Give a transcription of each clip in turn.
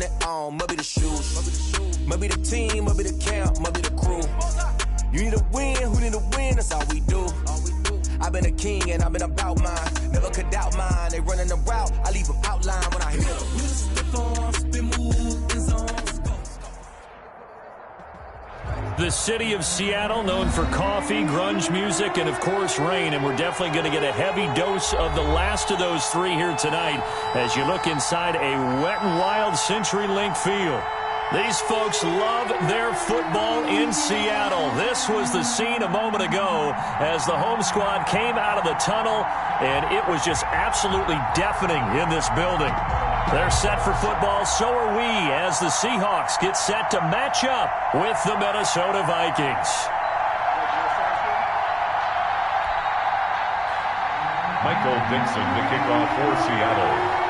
it on, must be the shoes. Must be the team, must be the camp, must be the crew. You need a win, who need a win, that's all we do. I've been a king and I've been about mine. Never could doubt mine, they running the route, I leave them outline when I hear The city of Seattle, known for coffee, grunge music, and, of course, rain. And we're definitely going to get a heavy dose of the last of those three here tonight as you look inside a Wet n Wild CenturyLink field. These folks love their football in Seattle. This was the scene a moment ago as the home squad came out of the tunnel, and it was just absolutely deafening in this building. They're set for football, so are we, as the Seahawks get set to match up with the Minnesota Vikings. Michael Dixon to kick off for Seattle.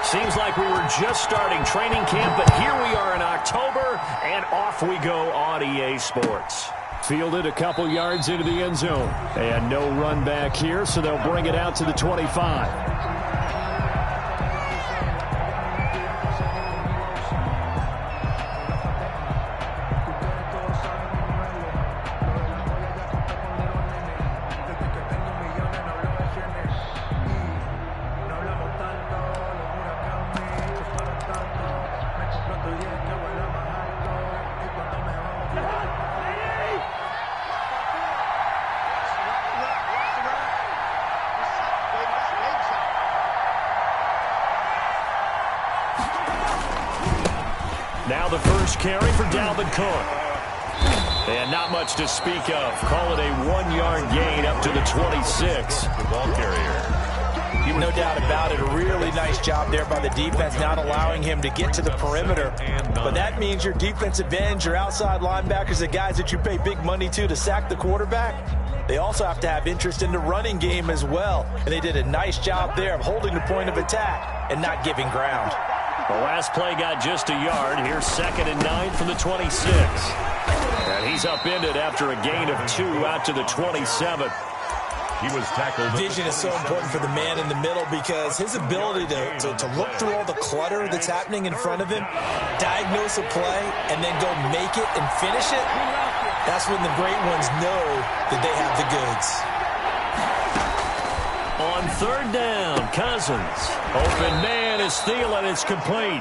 Seems like we were just starting training camp, but here we are in October, and off we go on EA Sports. Fielded a couple yards into the end zone, and no run back here, so they'll bring it out to the 25. Now the first carry for Dalvin Cook. And not much to speak of. Call it a 1-yard gain up to the 26. The ball carrier. No doubt about it. A really nice job there by the defense, not allowing him to get to the perimeter. But that means your defensive ends, your outside linebackers, the guys that you pay big money to sack the quarterback, they also have to have interest in the running game as well. And they did a nice job there of holding the point of attack and not giving ground. The last play got just a yard. Here's 2nd and 9 from the 26. And he's upended after a gain of 2 out to the 27. He was tackled. Vision is so important for the man in the middle because his ability to look through all the clutter that's happening in front of him, diagnose a play, and then go make it and finish it, that's when the great ones know that they have the goods. On 3rd down, Cousins. Open man is Thielen. It's complete.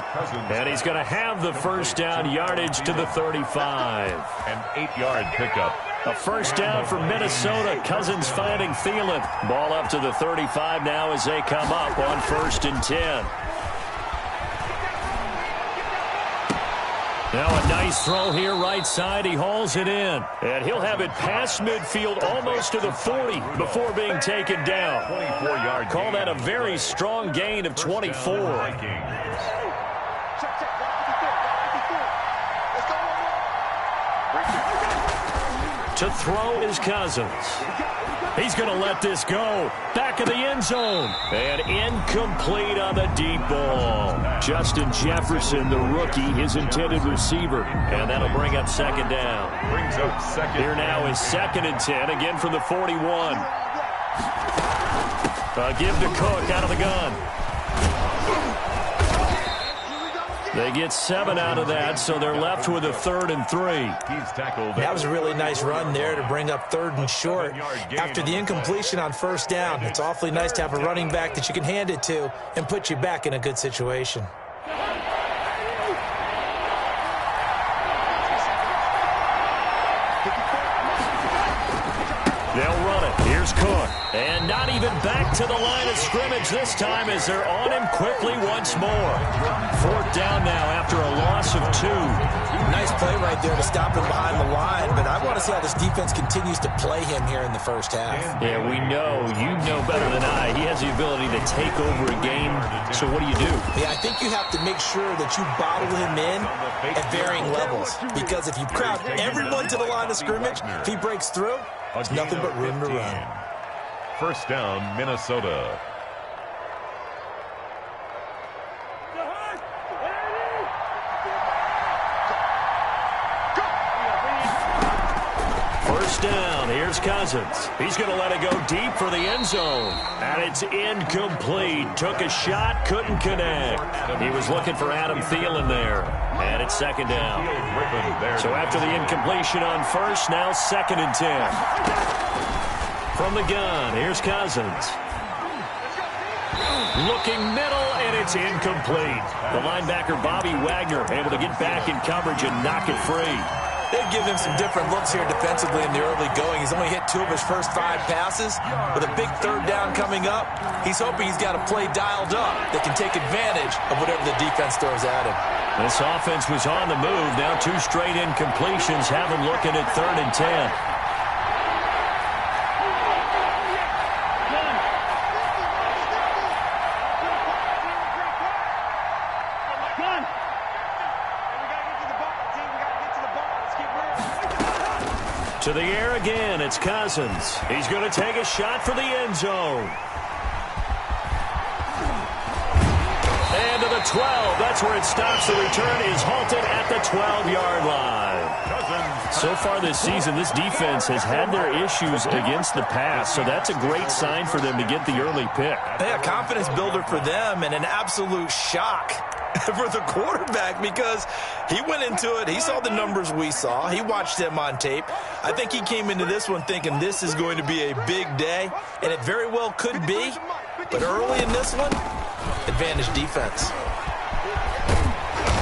And he's going to have the first down, yardage to the 35. An 8-yard pickup. A first down for Minnesota. Cousins finding Thielen. Ball up to the 35 now as they come up on 1st and 10. Now a nice throw here, right side. He hauls it in. And he'll have it past midfield almost to the 40 before being taken down. 24-yard Call that a very strong gain of 24. To throw is Cousins. He's going to let this go. Back of the end zone. And incomplete on the deep ball. Justin Jefferson, the rookie, his intended receiver. And that'll bring up 2nd down. Brings up 2nd. Here now is 2nd and 10, again from the 41. Give to Cook out of the gun. They get 7 out of that, so they're left with a 3rd and 3. He's tackled. That was a really nice run there to bring up 3rd and short. After the incompletion on 1st down, it's awfully nice to have a running back that you can hand it to and put you back in a good situation. They'll run it. Here's Cook. And not even back to the line of scrimmage this time as they're on him quickly once more. 4th down now after a loss of 2. Nice play right there to stop him behind the line, but I want to see how this defense continues to play him here in the first half. Yeah, we know. You know better than I. He has the ability to take over a game. So what do you do? Yeah, I think you have to make sure that you bottle him in at varying levels. Because if you crowd everyone to the line of scrimmage, if he breaks through, there's nothing but room to run. 1st down, Minnesota. First down. Here's Cousins. He's going to let it go deep for the end zone. And it's incomplete. Took a shot, couldn't connect. He was looking for Adam Thielen there. And it's second down. So after the incompletion on first, now 2nd and 10. From the gun, here's Cousins. Looking middle, and it's incomplete. The linebacker, Bobby Wagner, able to get back in coverage and knock it free. They've given him some different looks here defensively in the early going. He's only hit 2 of his first 5 passes. With a big 3rd down coming up, he's hoping he's got a play dialed up that can take advantage of whatever the defense throws at him. This offense was on the move. Now 2 straight incompletions have him looking at 3rd and 10. To the air again, it's Cousins. He's going to take a shot for the end zone. And to the 12. That's where it stops. The return is halted at the 12-yard line. So far this season, this defense has had their issues against the pass, so that's a great sign for them to get the early pick. Yeah, confidence builder for them and an absolute shock for the quarterback because he went into it. He saw the numbers we saw. He watched them on tape. I think he came into this one thinking this is going to be a big day, and it very well could be. But early in this one, advantage defense.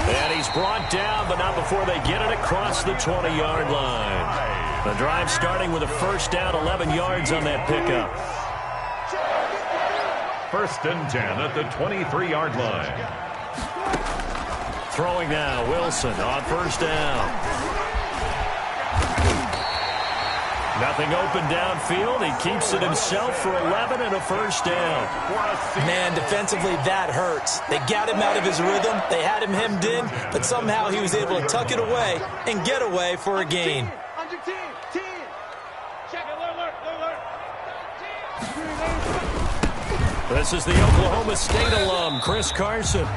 And he's brought down, but not before they get it across the 20-yard line. The drive starting with a first down, 11 yards on that pickup. 1st and 10 at the 23-yard line. Throwing now, Wilson on first down. Nothing open downfield. He keeps it himself for 11 and a first down. Man, defensively, that hurts. They got him out of his rhythm. They had him hemmed in, but somehow he was able to tuck it away and get away for a gain. This is the Oklahoma State alum, Chris Carson.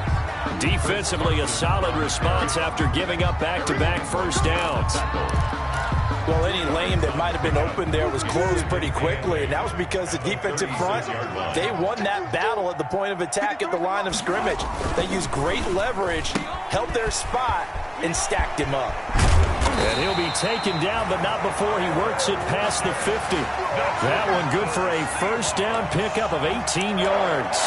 Defensively, a solid response after giving up back-to-back first downs. Well, any lane that might have been open there was closed pretty quickly, and that was because the defensive front, they won that battle at the point of attack at the line of scrimmage. They used great leverage, held their spot, and stacked him up. And he'll be taken down, but not before he works it past the 50. That one good for a first down pickup of 18 yards.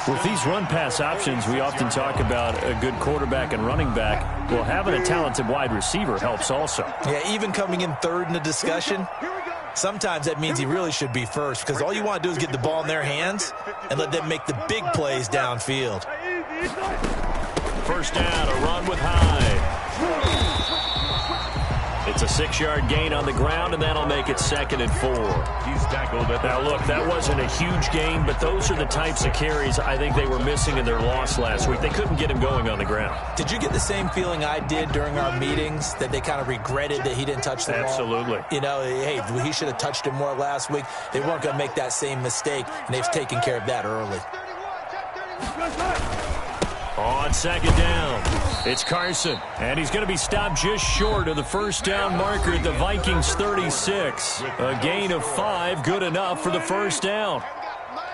With these run-pass options, we often talk about a good quarterback and running back. Well, having a talented wide receiver helps also. Yeah, even coming in 3rd in the discussion, sometimes that means he really should be first because all you want to do is get the ball in their hands and let them make the big plays downfield. First down, a run with Hyde. It's a 6-yard gain on the ground, and that'll make it 2nd and 4. He's tackled at now, look, that wasn't a huge gain, but those are the types of carries I think they were missing in their loss last week. They couldn't get him going on the ground. Did you get the same feeling I did during our meetings, that they kind of regretted that he didn't touch the ball? Absolutely. You know, hey, he should have touched it more last week. They weren't going to make that same mistake, and they've taken care of that early. On 2nd down, it's Carson, and he's going to be stopped just short of the first down marker at the Vikings 36. A gain of 5, good enough for the first down.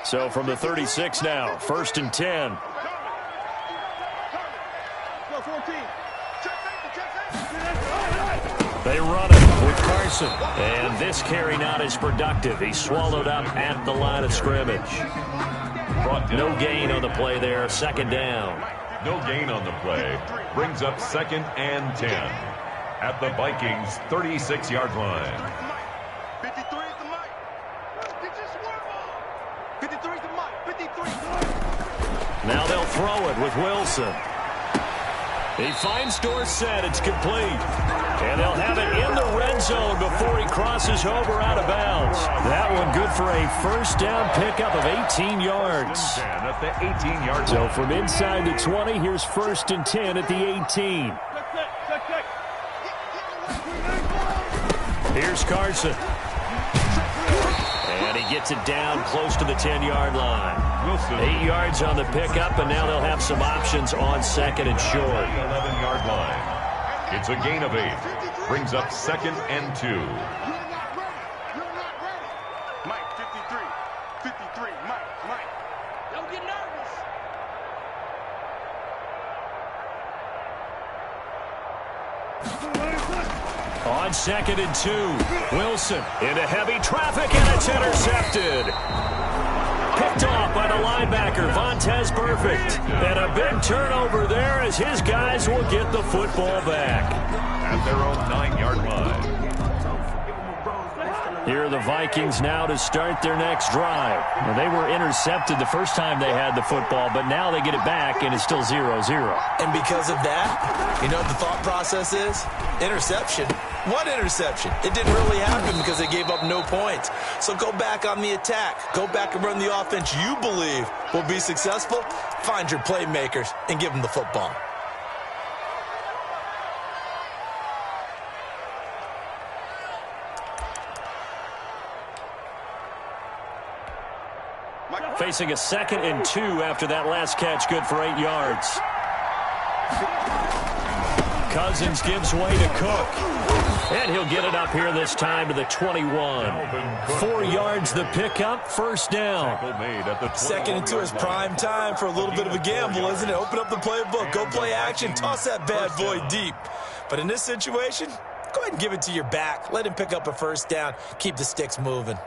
So from the 36 now, 1st and 10. They run it with Carson, and this carry not as productive. He's swallowed up at the line of scrimmage. No gain on the play there, 2nd down. No gain on the play. Brings up 2nd and 10 at the Vikings 36-yard line. 53 is the mic. Get your swerve on. 53 is the mic. 53. Now they'll throw it with Wilson. He finds Dorsett. It's complete. And they'll have it in the red zone before he crosses over out of bounds. That one good for a first down pickup of 18 yards. At the 18-yard line. So from inside the 20, here's 1st and 10 at the 18. Here's Carson. And he gets it down close to the 10-yard line. 8 yards on the pickup, and now they'll have some options on 2nd and short. 11-yard line. It's a gain of 8. Brings up 2nd and 2. You're not ready. Mike, 53. 53. Mike. Don't get nervous. On 2nd and 2, Wilson into heavy traffic, and it's intercepted. Picked off by the linebacker, Vontaze Burfict. And a big turnover there as his guys will get the football back. At their own 9-yard line. Here are the Vikings now to start their next drive. Well, they were intercepted the first time they had the football, but now they get it back, and it's still 0-0. And because of that, you know what the thought process is? Interception. What interception? It didn't really happen because they gave up no points. So go back on the attack. Go back and run the offense you believe will be successful. Find your playmakers and give them the football. Facing a 2nd and 2 after that last catch, good for 8 yards. Cousins gives way to Cook. And he'll get it up here this time to the 21. 4 yards the pickup, first down. 2nd and 2 is prime time for a little bit of a gamble, isn't it? Open up the playbook, go play action, toss that bad boy deep. But in this situation, go ahead and give it to your back. Let him pick up a first down. Keep the sticks moving.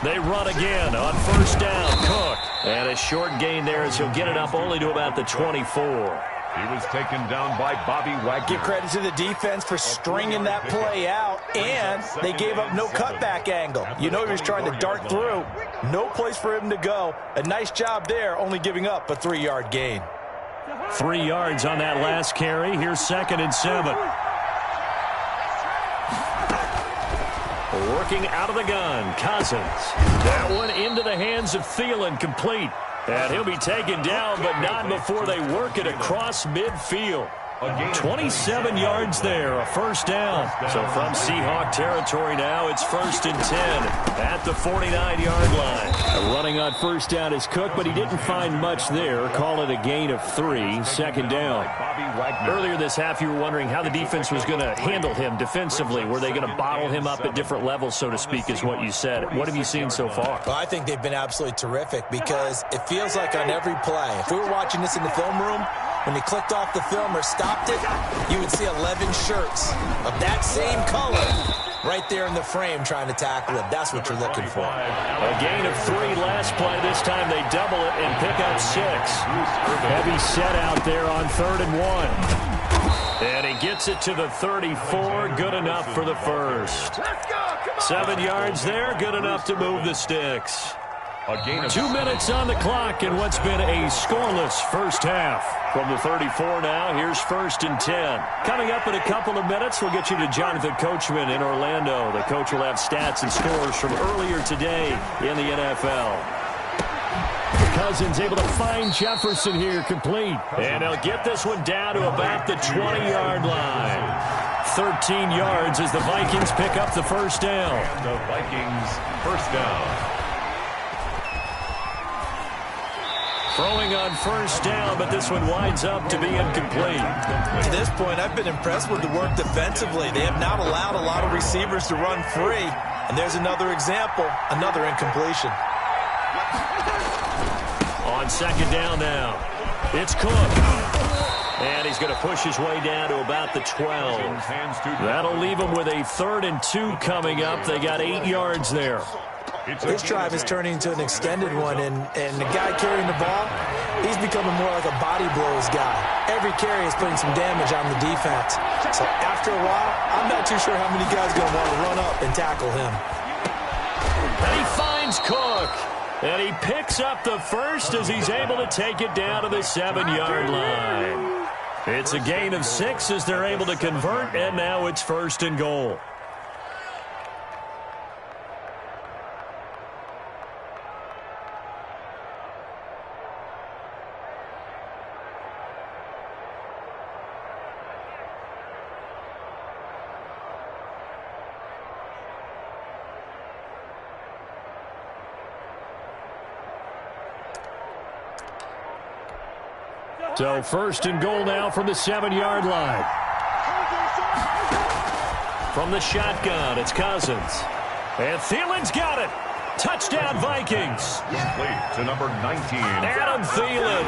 They run again on first down. Cook. And a short gain there as he'll get it up only to about the 24. He was taken down by Bobby Wagner. Give credit to the defense for stringing that play out, and they gave up no cutback angle. You know he was trying to dart through. No place for him to go. A nice job there, only giving up a 3-yard gain. 3 yards on that last carry. Here's 2nd and 7. Working out of the gun, Cousins. That one into the hands of Thielen, complete. And he'll be taken down, but not before they work it across midfield. 27 yards there, a first down. So from Seahawk territory now, it's 1st and 10 at the 49-yard line. Running on first down is Cook, but he didn't find much there. Call it a gain of 3, 2nd down. Earlier this half, you were wondering how the defense was going to handle him defensively. Were they going to bottle him up at different levels, so to speak, is what you said. What have you seen so far? Well, I think they've been absolutely terrific because it feels like on every play, if we were watching this in the film room, when they clicked off the film or stopped it, you would see 11 shirts of that same color right there in the frame trying to tackle it. That's what you're looking for. A gain of 3 last play. This time they double it and pick up 6. Heavy set out there on 3rd and 1. And he gets it to the 34. Good enough for the first. 7 yards there. Good enough to move the sticks. 2 minutes on the clock in what's been a scoreless first half. From the 34 now, here's 1st and 10. Coming up in a couple of minutes, we'll get you to Jonathan Coachman in Orlando. The coach will have stats and scores from earlier today in the NFL. Cousins able to find Jefferson here, complete. And he'll get this one down to about the 20-yard line. 13 yards as the Vikings pick up the first down. The Vikings first down. Throwing on first down, but this one winds up to be incomplete. To this point, I've been impressed with the work defensively. They have not allowed a lot of receivers to run free. And there's another example, another incompletion. On 2nd down now, it's Cook. And he's going to push his way down to about the 12. That'll leave him with a 3rd and 2 coming up. They got 8 yards there. This drive is turning into an extended one, and the guy carrying the ball, he's becoming more like a body blows guy. Every carry is putting some damage on the defense. So after a while, I'm not too sure how many guys are going to want to run up and tackle him. And he finds Cook. And he picks up the first as he's able to take it down to the 7-yard line. It's a gain of 6 as they're able to convert, and now it's 1st and goal. So first and goal now from the 7-yard line. From the shotgun, it's Cousins. And Thielen's got it. Touchdown, Vikings. Complete to number 19. Adam Thielen,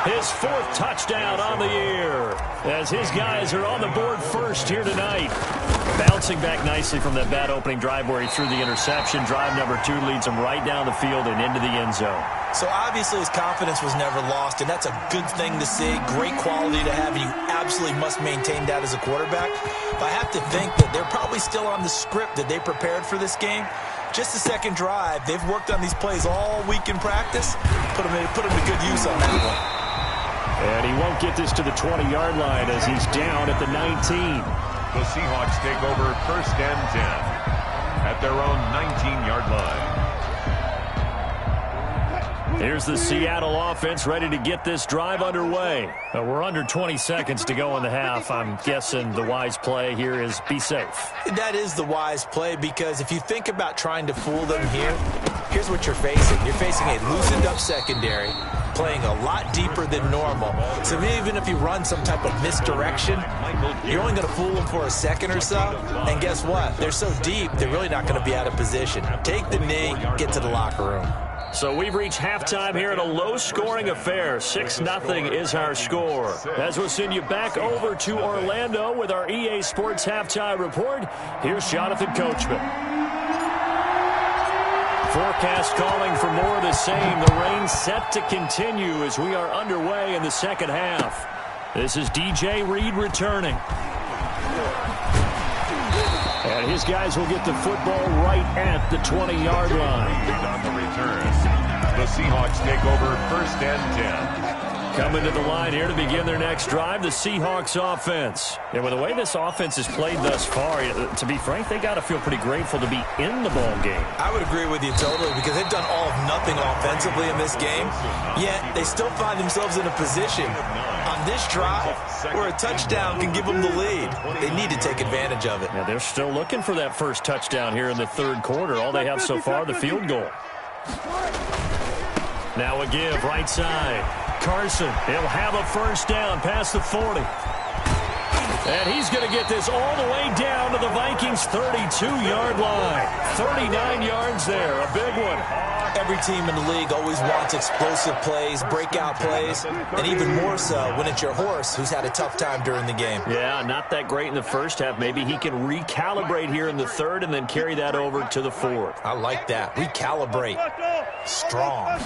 his 4th touchdown on the year, as his guys are on the board first here tonight. Bouncing back nicely from that bad opening drive where he threw the interception. Drive number 2 leads him right down the field and into the end zone. So obviously his confidence was never lost, and that's a good thing to see. Great quality to have, and you absolutely must maintain that as a quarterback. But I have to think that they're probably still on the script that they prepared for this game. Just the second drive, they've worked on these plays all week in practice. Put him to good use on that one. And he won't get this to the 20-yard line as he's down at the 19. The Seahawks take over first and 10 at their own 19-yard line. Here's the Seattle offense ready to get this drive underway. We're under 20 seconds to go in the half. I'm guessing the wise play here is be safe. That is the wise play, because if you think about trying to fool them here, here's what you're facing. You're facing a loosened up secondary, playing a lot deeper than normal. So even if you run some type of misdirection, you're only going to fool them for a second or so. And guess what? They're so deep, they're really not going to be out of position. Take the knee, get to the locker room. So we've reached halftime here in a low-scoring affair. 6-0 is our score. As we'll send you back over to Orlando with our EA Sports Halftime Report, here's Jonathan Coachman. Forecast calling for more of the same. The rain set to continue as we are underway in the second half. This is DJ Reed returning. And his guys will get the football right at the 20-yard line. On the return, the Seahawks take over first and 10. Coming to the line here to begin their next drive, the Seahawks offense. And with the way this offense has played thus far, to be frank, they got to feel pretty grateful to be in the ball game. I would agree with you totally, because they've done all of nothing offensively in this game, yet they still find themselves in a position on this drive where a touchdown can give them the lead. They need to take advantage of it. Yeah, they're still looking for that first touchdown here in the third quarter. All they have so far, the field goal. Now a give, right side. Carson, he'll have a first down past the 40. And he's going to get this all the way down to the Vikings' 32-yard line. 39 yards there, a big one. Every team in the league always wants explosive plays, breakout plays, and even more so when it's your horse who's had a tough time during the game. Yeah, not that great in the first half. Maybe he can recalibrate here in the third and then carry that over to the fourth. I like that. Recalibrate. Strong.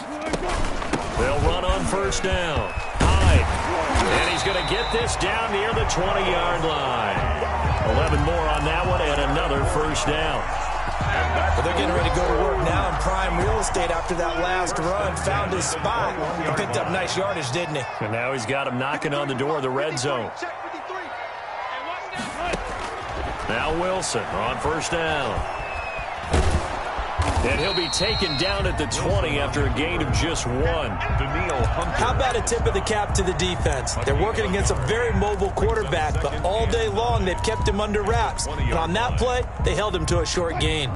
They'll run on first down. Hyde. And he's going to get this down near the 20-yard line. 11 more on that one and another first down. But they're getting ready to go to work now in prime real estate after that last run. Found his spot. He picked up nice yardage, didn't he? And now he's got him knocking on the door of the red zone. Now Wilson on first down. And he'll be taken down at the 20 after a gain of just 1. How about a tip of the cap to the defense? They're working against a very mobile quarterback, but all day long they've kept him under wraps. And on that play, they held him to a short gain.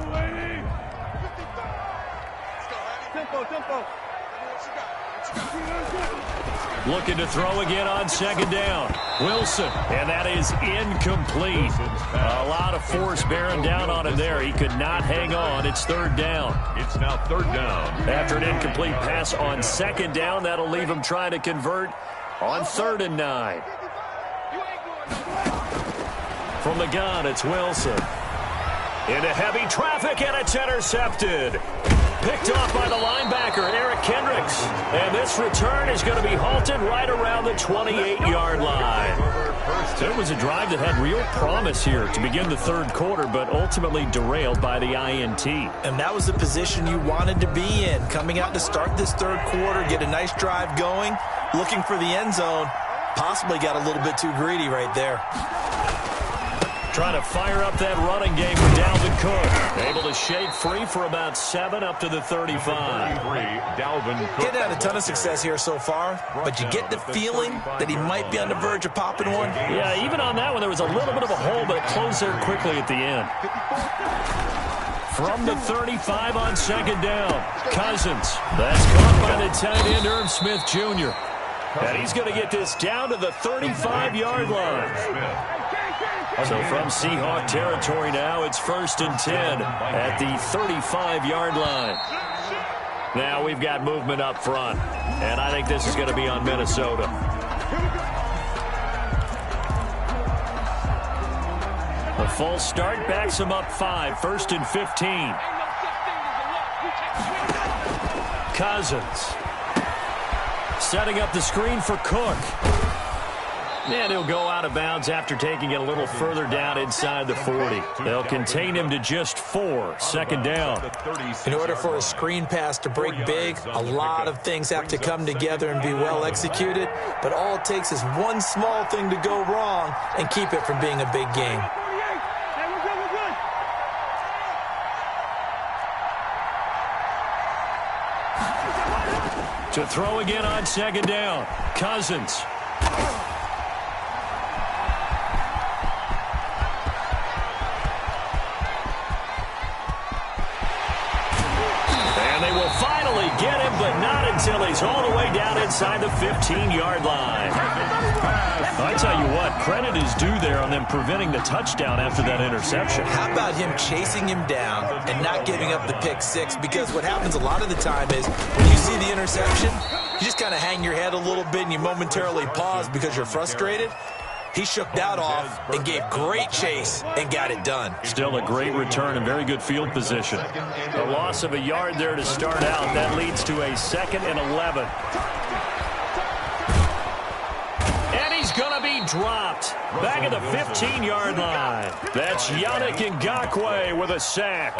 Looking to throw again on second down. Wilson, and that is incomplete. A lot of force bearing down on him there. He could not hang on. It's third down. It's now third down. After an incomplete pass on second down, that'll leave him trying to convert on 3rd and 9. From the gun, it's Wilson. Into heavy traffic, and it's intercepted. Picked off by the linebacker, Eric Kendricks. And this return is going to be halted right around the 28-yard line. It was a drive that had real promise here to begin the third quarter, but ultimately derailed by the INT. And that was the position you wanted to be in. Coming out to start this third quarter, get a nice drive going, looking for the end zone. Possibly got a little bit too greedy right there. Trying to fire up that running game with Dalvin Cook. Able to shake free for about 7 up to the 35. Getting had a ton of success here so far, but you get the feeling that he might be on the verge of popping one. Yeah, even on that one, there was a little bit of a hole, but it closed there quickly at the end. From the 35 on second down, Cousins. That's caught by the tight end, Irv Smith Jr. And he's going to get this down to the 35-yard line. So from Seahawk territory now, it's 1st and 10 at the 35-yard line. Now we've got movement up front, and I think this is going to be on Minnesota. The false start backs him up 5, 1st and 15. Cousins setting up the screen for Cook. And he'll go out of bounds after taking it a little further down inside the 40. They'll contain him to just 4, 2nd down. In order for a screen pass to break big, a lot of things have to come together and be well executed. But all it takes is one small thing to go wrong and keep it from being a big game. To throw again on 2nd down. Cousins. And they will finally get him, but not until he's all the way down inside the 15-yard line. I tell you what, credit is due there on them preventing the touchdown after that interception. How about him chasing him down and not giving up the pick six? Because what happens a lot of the time is when you see the interception, you just kind of hang your head a little bit and you momentarily pause because you're frustrated. He shook that off and gave great chase and got it done. Still a great return and very good field position. A loss of a yard there to start out. That leads to a 2nd and 11. And he's going to be dropped. Back at the 15-yard line. That's Yannick Ngakoue with a sack.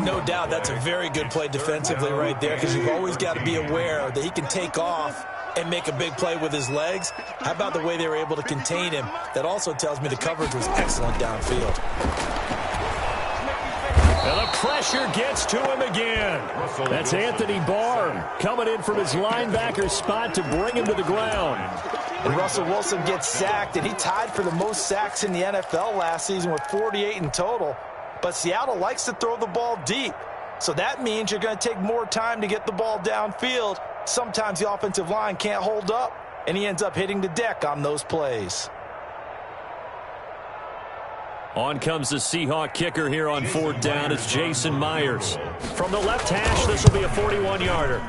No doubt that's a very good play defensively right there because you've always got to be aware that he can take off and make a big play with his legs. How about the way they were able to contain him? That also tells me the coverage was excellent downfield. And the pressure gets to him again. That's Anthony Barr coming in from his linebacker spot to bring him to the ground. And Russell Wilson gets sacked, and he tied for the most sacks in the NFL last season with 48 in total. But Seattle likes to throw the ball deep. So that means you're going to take more time to get the ball downfield. Sometimes the offensive line can't hold up, and he ends up hitting the deck on those plays. On comes the Seahawk kicker here on 4th down. It's Jason Myers. From the left hash, this will be a 41-yarder.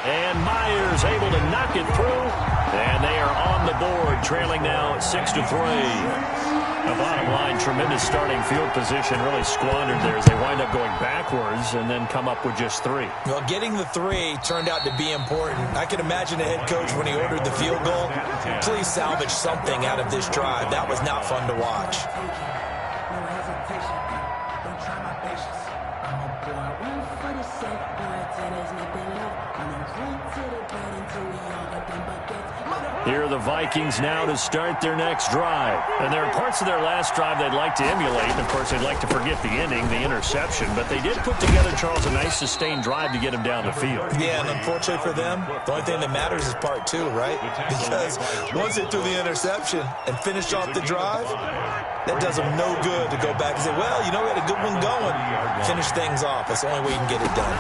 And Myers able to knock it through. And they are on the board, trailing now 6-3. The bottom line, tremendous starting field position, really squandered there as they wind up going backwards and then come up with just 3. Well, getting the 3 turned out to be important. I can imagine the head coach when he ordered the field goal. Please salvage something out of this drive. That was not fun to watch. Here are the Vikings now to start their next drive. And there are parts of their last drive they'd like to emulate. And, of course, they'd like to forget the ending, the interception. But they did put together, Charles, a nice sustained drive to get him down the field. Yeah, and unfortunately for them, the only thing that matters is part 2, right? Because once they threw the interception and finished off the drive, that does them no good to go back and say, well, you know, we had a good one going. Finish things off. That's the only way you can get it done.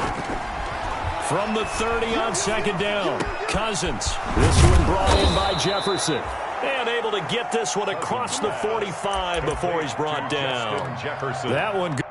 From the 30 on 2nd down, Cousins. This one brought in by Jefferson. And able to get this one across the 45 before he's brought down. That one good.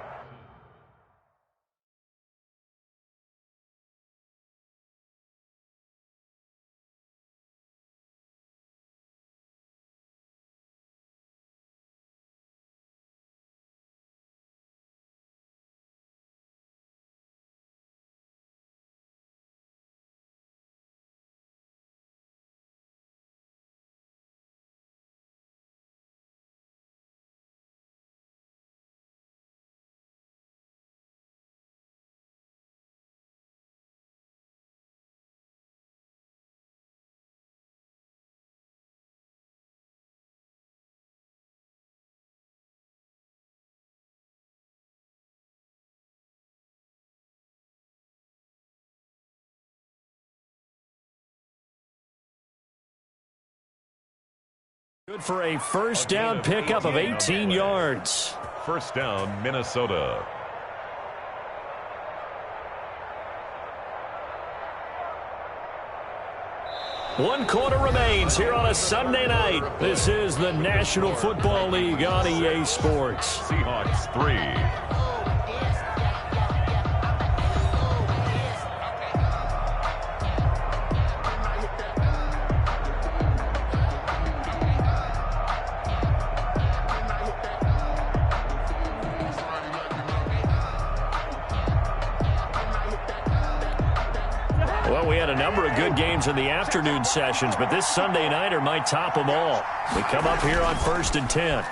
Good for a first down pickup of 18 yards. First down, Minnesota. 1 quarter remains here on a Sunday night. This is the National Football League on EA Sports. Seahawks 3. Well, we had a number of good games in the afternoon sessions, but this Sunday nighter might top them all. We come up here on 1st and 10.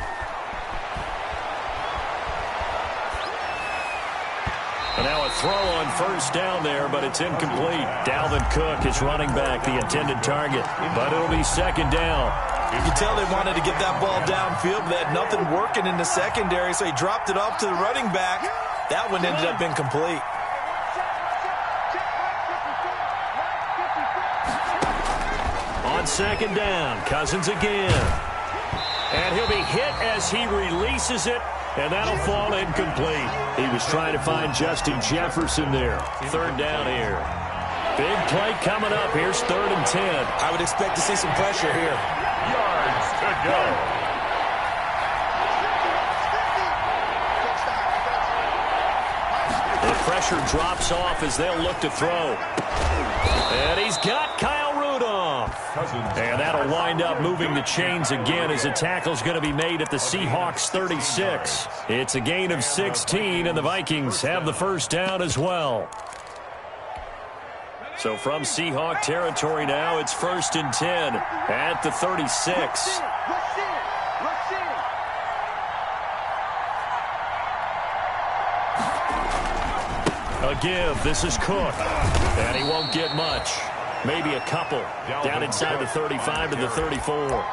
And now a throw on 1st down there, but it's incomplete. Dalvin Cook is running back, the intended target, but it'll be 2nd down. You can tell they wanted to get that ball downfield, but they had nothing working in the secondary, so he dropped it off to the running back. That one ended up incomplete. On 2nd down, Cousins again. And he'll be hit as he releases it, and that'll fall incomplete. He was trying to find Justin Jefferson there. 3rd down here. Big play coming up. Here's 3rd and 10. I would expect to see some pressure here. Yards to go. The pressure drops off as they'll look to throw. And he's got Kyle Rudolph. And that'll wind up moving the chains again as the tackle's going to be made at the Seahawks 36. It's a gain of 16, and the Vikings have the 1st down as well. So from Seahawk territory now, it's 1st and 10 at the 36. A give. This is Cook. And he won't get much. Maybe a couple. Down inside the 35 to the 34.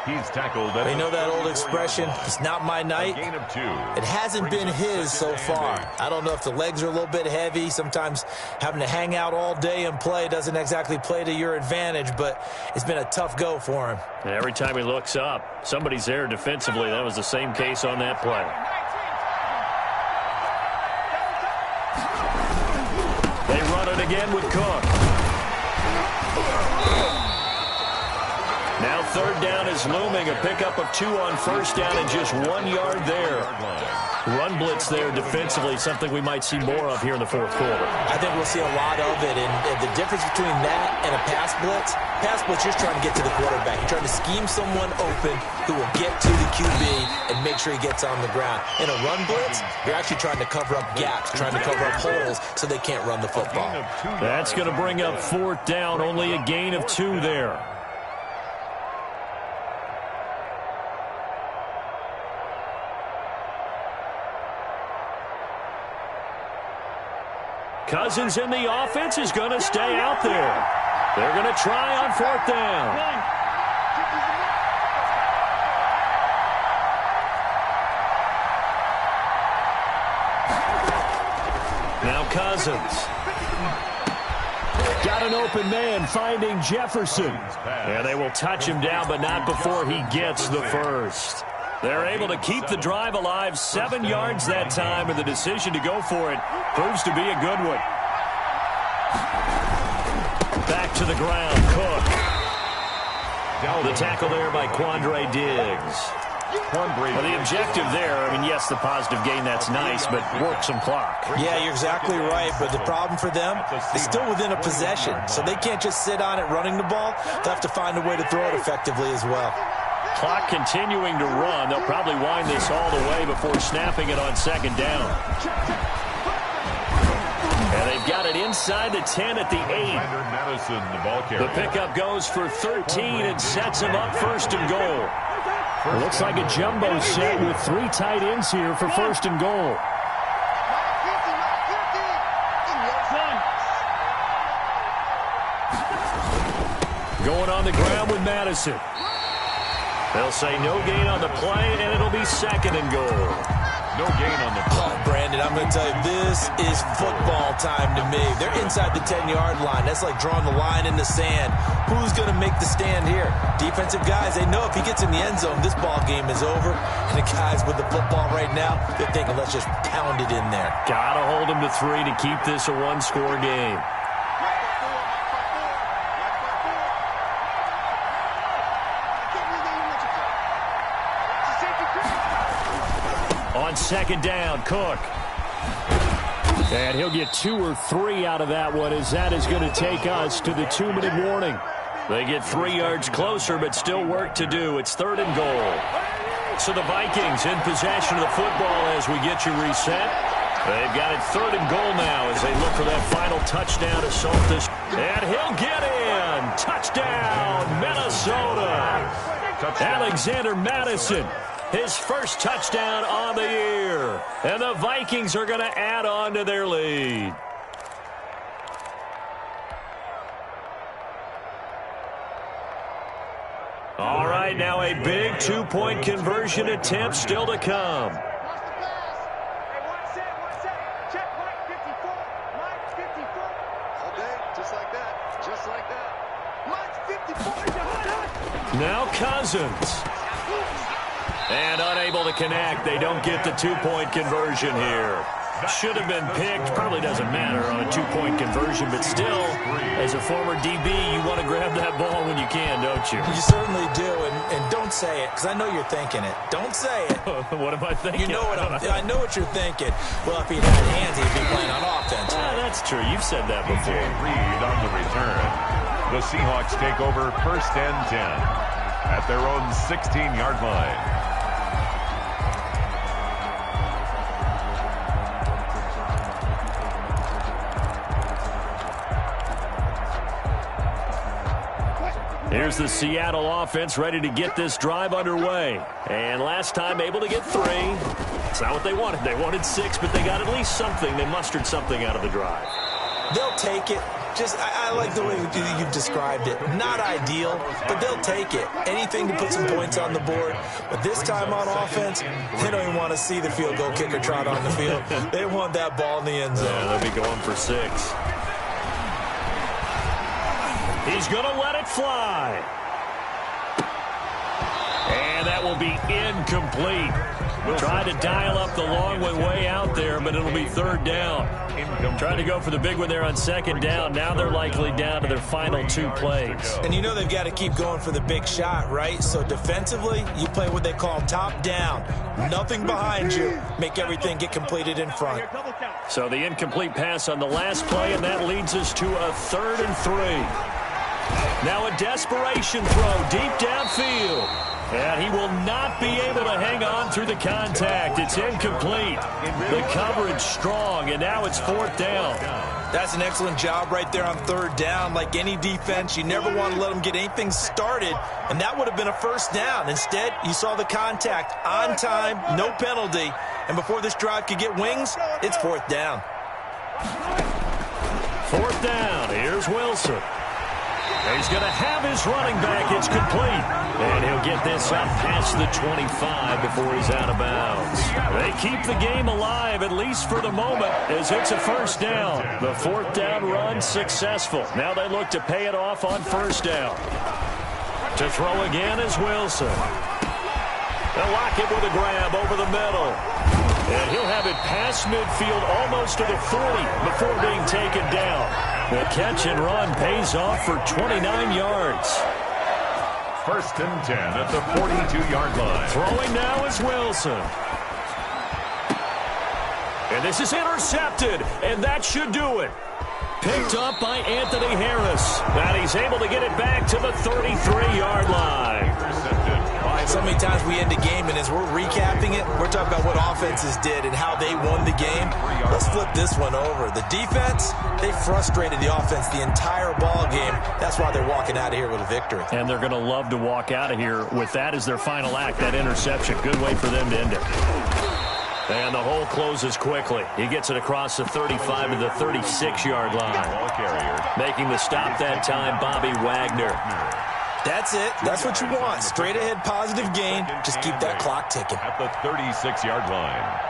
He's tackled. You know that old expression, it's not my night? Gain of 2. It hasn't been his so far. I don't know if the legs are a little bit heavy. Sometimes having to hang out all day and play doesn't exactly play to your advantage, but it's been a tough go for him. And every time he looks up, somebody's there defensively. That was the same case on that play. They run it again with Cook. Now 3rd down is looming. A pickup of 2 on 1st down and just 1 yard there. Run blitz there defensively, something we might see more of here in the 4th quarter. I think we'll see a lot of it. And the difference between that and a pass blitz, you're trying to get to the quarterback. You're trying to scheme someone open who will get to the QB and make sure he gets on the ground. In a run blitz, you're actually trying to cover up gaps, trying to cover up holes so they can't run the football. That's going to bring up 4th down, only a gain of 2 there. Cousins in the offense is going to stay out there. They're going to try on 4th down. Now Cousins. Got an open man finding Jefferson. And they will touch him down, but not before he gets the 1st. They're able to keep the drive alive, 7 yards that time, and the decision to go for it proves to be a good one. Back to the ground, Cook. The tackle there by Quandre Diggs. Well, the objective there, I mean, yes, the positive gain, that's nice, but work some clock. Yeah, you're exactly right, but the problem for them is still within a possession, so they can't just sit on it running the ball. They'll have to find a way to throw it effectively as well. Clock continuing to run. They'll probably wind this all the way before snapping it on 2nd down. And they've got it inside the 10 at the 8. Madison, the ball carrier. The pickup goes for 13 and sets him up 1st and goal. It looks like a jumbo set with 3 tight ends here for 1st and goal. Going on the ground with Madison. They'll say no gain on the play, and it'll be 2nd and goal. No gain on the play. Oh, Brandon, I'm going to tell you, this is football time to me. They're inside the 10-yard line. That's like drawing the line in the sand. Who's going to make the stand here? Defensive guys, they know if he gets in the end zone, this ball game is over. And the guys with the football right now, they're thinking, let's just pound it in there. Got to hold them to 3 to keep this a 1-score game. second down. Cook. And he'll get 2 or 3 out of that one, as that is going to take us to the 2-minute warning. They get 3 yards closer, but still work to do. It's 3rd and goal. So the Vikings in possession of the football as we get you reset. They've got it 3rd and goal now as they look for that final touchdown to salt this. And he'll get in. Touchdown, Minnesota. Alexander Madison, his first touchdown on the year. And the Vikings are going to add on to their lead. All right, now a big 2-point conversion attempt still to come. Now Cousins. And unable to connect. They don't get the 2-point conversion here. Should have been picked. Probably doesn't matter on a 2-point conversion, but still, as a former DB, you want to grab that ball when you can, don't you? You certainly do, and don't say it, because I know you're thinking it. Don't say it. What am I thinking? You know what I know what you're thinking. Well, if he had hands, he'd be playing on offense. That's true. You've said that before. Reed on the return. The Seahawks take over 1st and 10 at their own 16-yard line. Here's the Seattle offense ready to get this drive underway. And last time able to get 3. It's not what they wanted. They wanted 6, but they got at least something. They mustered something out of the drive. They'll take it. I like the way you've described it. Not ideal, but they'll take it. Anything to put some points on the board. But this time on offense, they don't even want to see the field goal kicker trot on the field. They want that ball in the end zone. Yeah, they'll be going for 6. He's going to let it fly. And that will be incomplete. Trying to dial up the long one way out there, but it'll be 3rd down. Trying to go for the big one there on 2nd down. Now they're likely down to their final 2 plays. And you know they've got to keep going for the big shot, right? So defensively, you play what they call top down. Nothing behind you. Make everything get completed in front. So the incomplete pass on the last play, and that leads us to a 3rd and 3. Now a desperation throw deep downfield. And he will not be able to hang on through the contact. It's incomplete. The coverage strong, and now it's 4th down. That's an excellent job right there on 3rd down. Like any defense, you never want to let them get anything started, and that would have been a 1st down. Instead, you saw the contact on time, no penalty, and before this drive could get wings, it's 4th down. 4th down. Here's Wilson. He's going to have his running back. It's complete. And he'll get this up past the 25 before he's out of bounds. They keep the game alive, at least for the moment, as it's a 1st down. The 4th down run successful. Now they look to pay it off on 1st down. To throw again is Wilson. They'll lock it with a grab over the middle. And he'll have it past midfield almost to the 40 before being taken down. The catch and run pays off for 29 yards. 1st and 10 at the 42-yard line. Throwing now is Wilson. And this is intercepted, and that should do it. Picked up by Anthony Harris. And he's able to get it back to the 33-yard line. So many times we end a game, and as we're recapping it, we're talking about what offenses did and how they won the game. Let's flip this one over. The defense, they frustrated the offense the entire ball game. That's why they're walking out of here with a victory. And they're going to love to walk out of here with that as their final act, that interception. Good way for them to end it. And the hole closes quickly. He gets it across the 35 to the 36-yard line. Making the stop that time, Bobby Wagner. That's it. That's what you want. Straight ahead positive gain. Just keep that clock ticking. At the 36-yard line.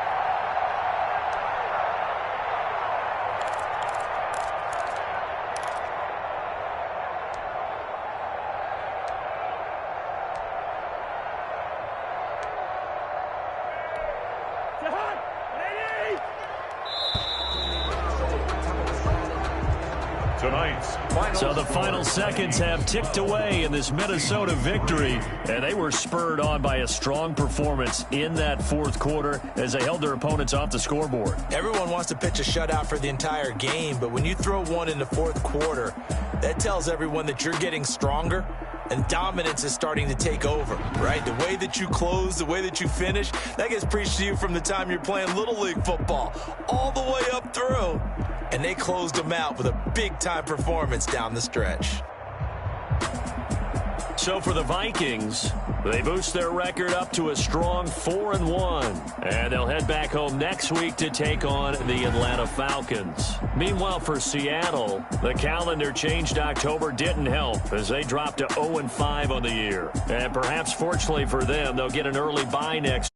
tonight's final So the final seconds have ticked away in this Minnesota victory, and they were spurred on by a strong performance in that fourth quarter as they held their opponents off the scoreboard. Everyone wants to pitch a shutout for the entire game, but when you throw one in the fourth quarter, that tells everyone that you're getting stronger and dominance is starting to take over, right? The way that you close, the way that you finish, that gets preached to you from the time you're playing Little League football all the way up through. And they closed them out with a big-time performance down the stretch. So for the Vikings, they boost their record up to a strong 4-1. And they'll head back home next week to take on the Atlanta Falcons. Meanwhile, for Seattle, the calendar changed October didn't help as they dropped to 0-5 on the year. And perhaps fortunately for them, they'll get an early bye next